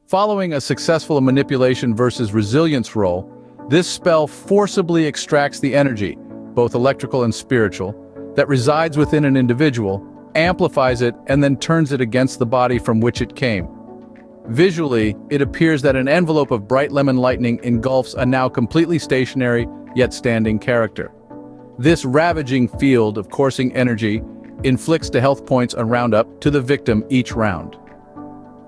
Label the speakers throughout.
Speaker 1: Following a successful manipulation versus resilience roll, this spell forcibly extracts the energy, both electrical and spiritual, that resides within an individual, amplifies it, and then turns it against the body from which it came. Visually, it appears that an envelope of bright lemon lightning engulfs a now completely stationary, yet standing character. This ravaging field of coursing energy inflicts the health points on round-up to the victim each round.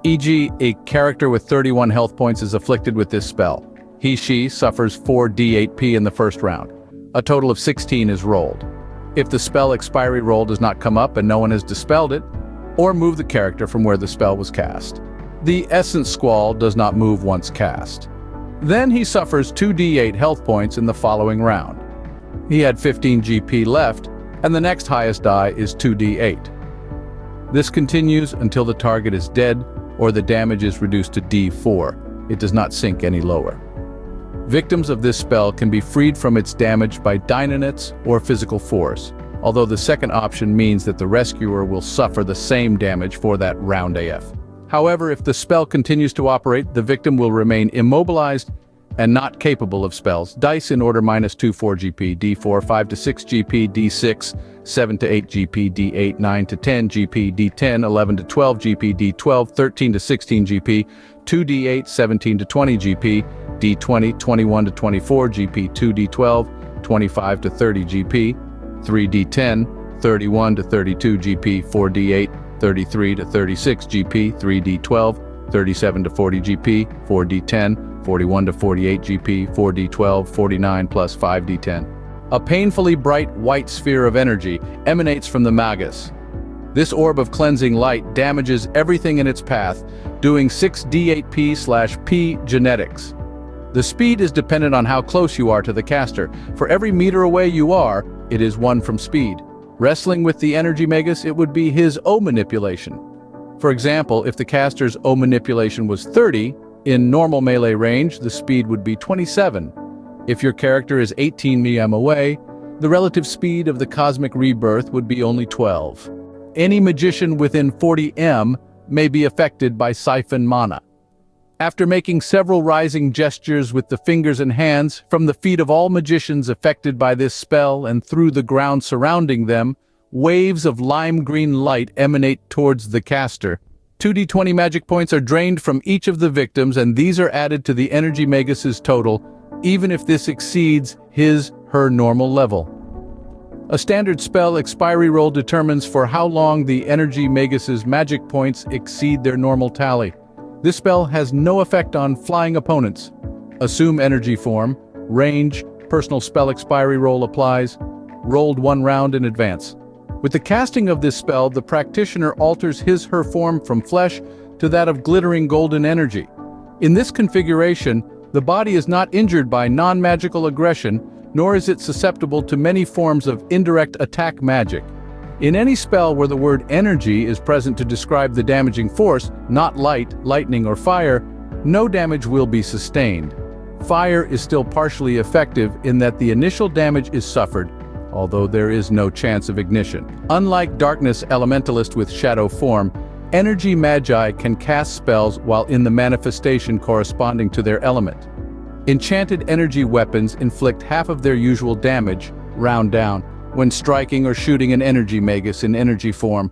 Speaker 1: E.g., a character with 31 health points is afflicted with this spell. He/she suffers 4d8p in the first round. A total of 16 is rolled. If the spell expiry roll does not come up and no one has dispelled it, or move the character from where the spell was cast. The Essence Squall does not move once cast. Then he suffers 2d8 health points in the following round. He had 15 GP left, and the next highest die is 2d8. This continues until the target is dead or the damage is reduced to d4. It does not sink any lower. Victims of this spell can be freed from its damage by dynamits or physical force, although the second option means that the rescuer will suffer the same damage for that round AF. However, if the spell continues to operate, the victim will remain immobilized and not capable of spells. Dice in order: -2 4 GP, D4 5 to 6 GP, D6 7 to 8 GP, D8 9 to 10 GP, D10 11 to 12 GP, D12 13 to 16 GP, 2D8 17 to 20 GP, D20 21 to 24 GP, 2D12 25 to 30 GP, 3D10 31 to 32 GP, 4D8 33 to 36 GP, 3D12 37 to 40 GP, 4D10 41 to 48 GP, 4D12 49 plus 5D10. A painfully bright white sphere of energy emanates from the Magus. This orb of cleansing light damages everything in its path, doing 6d8p/p genetics. The speed is dependent on how close you are to the caster. For every meter away you are, it is 1 from speed. Wrestling with the energy Magus, it would be his O manipulation. For example, if the caster's O manipulation was 30, in normal melee range, the speed would be 27. If your character is 18 m away, the relative speed of the cosmic rebirth would be only 12. Any magician within 40 m may be affected by siphon mana. After making several rising gestures with the fingers and hands from the feet of all magicians affected by this spell and through the ground surrounding them, waves of lime green light emanate towards the caster. 2d20 magic points are drained from each of the victims, and these are added to the energy Magus's total, even if this exceeds his/her normal level. A standard spell expiry roll determines for how long the energy Magus's magic points exceed their normal tally. This spell has no effect on flying opponents. Assume energy form, range, personal spell expiry roll applies, rolled 1 round in advance. With the casting of this spell, the practitioner alters his/her form from flesh to that of glittering golden energy. In this configuration, the body is not injured by non-magical aggression, nor is it susceptible to many forms of indirect attack magic. In any spell where the word energy is present to describe the damaging force, not light, lightning, or fire, no damage will be sustained. Fire is still partially effective in that the initial damage is suffered, although there is no chance of ignition. Unlike Darkness Elementalist with Shadow form, Energy Magi can cast spells while in the manifestation corresponding to their element. Enchanted energy weapons inflict half of their usual damage, round down, when striking or shooting an energy Magus in energy form.